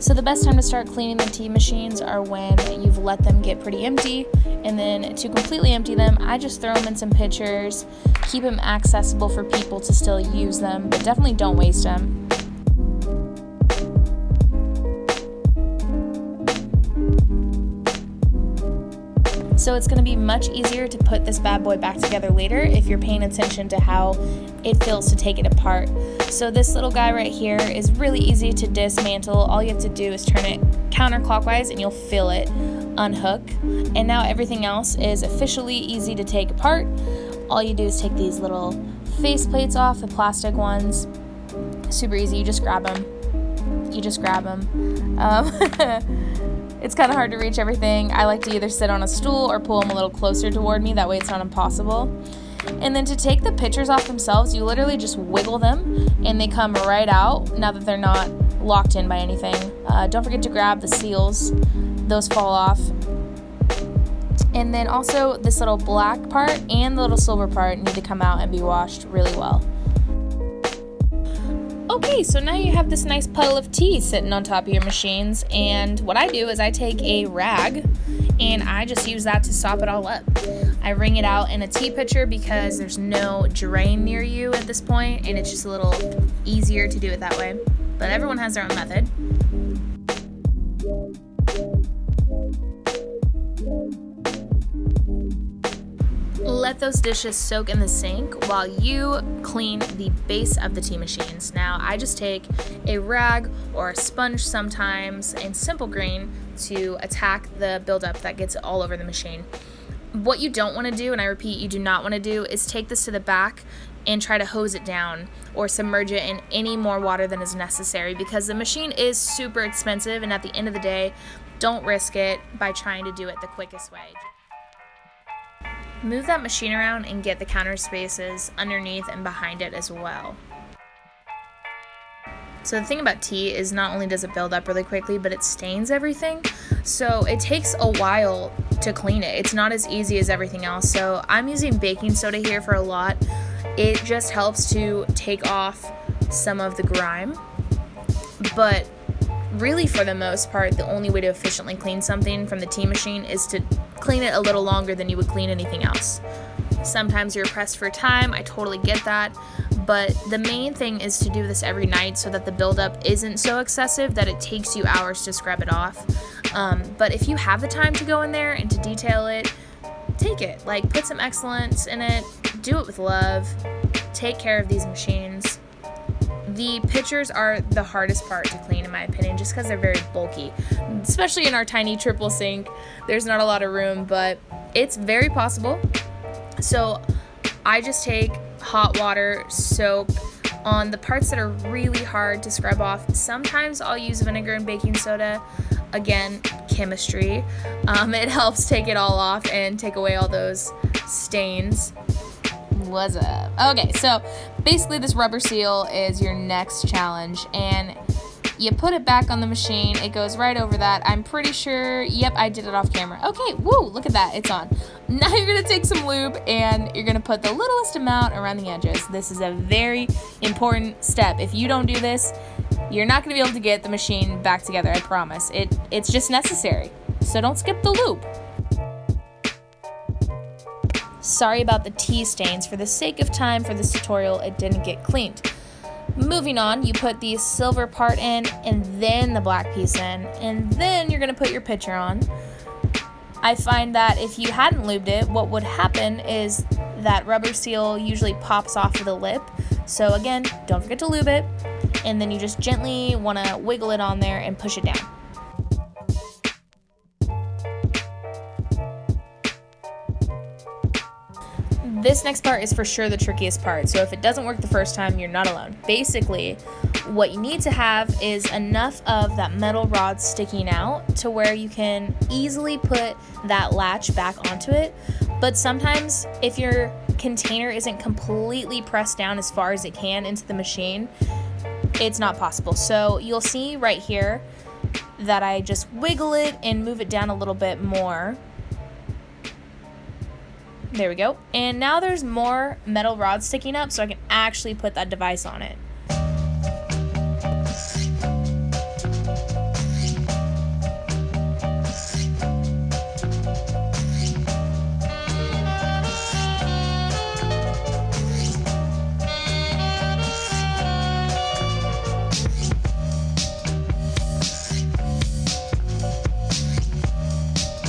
So the best time to start cleaning the tea machines are when you've let them get pretty empty, and then to completely empty them, I just throw them in some pitchers, keep them accessible for people to still use them, but definitely don't waste them. So it's going to be much easier to put this bad boy back together later if you're paying attention to how it feels to take it apart. So this little guy right here is really easy to dismantle. All you have to do is turn it counterclockwise and you'll feel it unhook. And now everything else is officially easy to take apart. All you do is take these little face plates off, the plastic ones. Super easy, you just grab them. It's kind of hard to reach everything. I like to either sit on a stool or pull them a little closer toward me. That way it's not impossible. And then to take the pitchers off themselves, you literally just wiggle them and they come right out now that they're not locked in by anything. Don't forget to grab the seals. Those fall off. And then also this little black part and the little silver part need to come out and be washed really well. Okay, so now you have this nice puddle of tea sitting on top of your machines, and what I do is I take a rag and I just use that to sop it all up. I wring it out in a tea pitcher because there's no drain near you at this point, and it's just a little easier to do it that way. But everyone has their own method. Let those dishes soak in the sink while you clean the base of the tea machines. Now, I just take a rag or a sponge sometimes and Simple Green to attack the buildup that gets all over the machine. What you don't want to do, and I repeat, you do not want to do, is take this to the back and try to hose it down or submerge it in any more water than is necessary, because the machine is super expensive, and at the end of the day, don't risk it by trying to do it the quickest way. Move that machine around and get the counter spaces underneath and behind it as well. So the thing about tea is not only does it build up really quickly, but it stains everything. So it takes a while to clean it. It's not as easy as everything else. So I'm using baking soda here for a lot. It just helps to take off some of the grime. But really, for the most part, the only way to efficiently clean something from the tea machine is to clean it a little longer than you would clean anything else. Sometimes you're pressed for time, I totally get that, but the main thing is to do this every night so that the buildup isn't so excessive that it takes you hours to scrub it off. But if you have the time to go in there and to detail it, take it. Like, put some excellence in it, do it with love, take care of these machines. The pitchers are the hardest part to clean, in my opinion, just because they're very bulky. Especially in our tiny triple sink, there's not a lot of room, but it's very possible. So I just take hot water, soap on the parts that are really hard to scrub off. Sometimes I'll use vinegar and baking soda. Again, chemistry. It helps take it all off and take away all those stains. What's up? Okay, so basically this rubber seal is your next challenge, and you put it back on the machine. It goes right over that. I'm pretty sure, yep, I did it off camera. Okay, woo, look at that, it's on. Now you're gonna take some lube and you're gonna put the littlest amount around the edges. This is a very important step. If you don't do this, you're not gonna be able to get the machine back together, I promise. It's just necessary, so don't skip the lube. Sorry about the tea stains. For the sake of time for this tutorial, it didn't get cleaned. Moving on, you put the silver part in and then the black piece in, and then you're going to put your pitcher on. I find that if you hadn't lubed it, what would happen is that rubber seal usually pops off of the lip. So again, don't forget to lube it, and then you just gently want to wiggle it on there and push it down. This next part is for sure the trickiest part, so if it doesn't work the first time, you're not alone. Basically, what you need to have is enough of that metal rod sticking out to where you can easily put that latch back onto it, but sometimes if your container isn't completely pressed down as far as it can into the machine, it's not possible. So you'll see right here that I just wiggle it and move it down a little bit more. There we go. And now there's more metal rods sticking up, so I can actually put that device on it.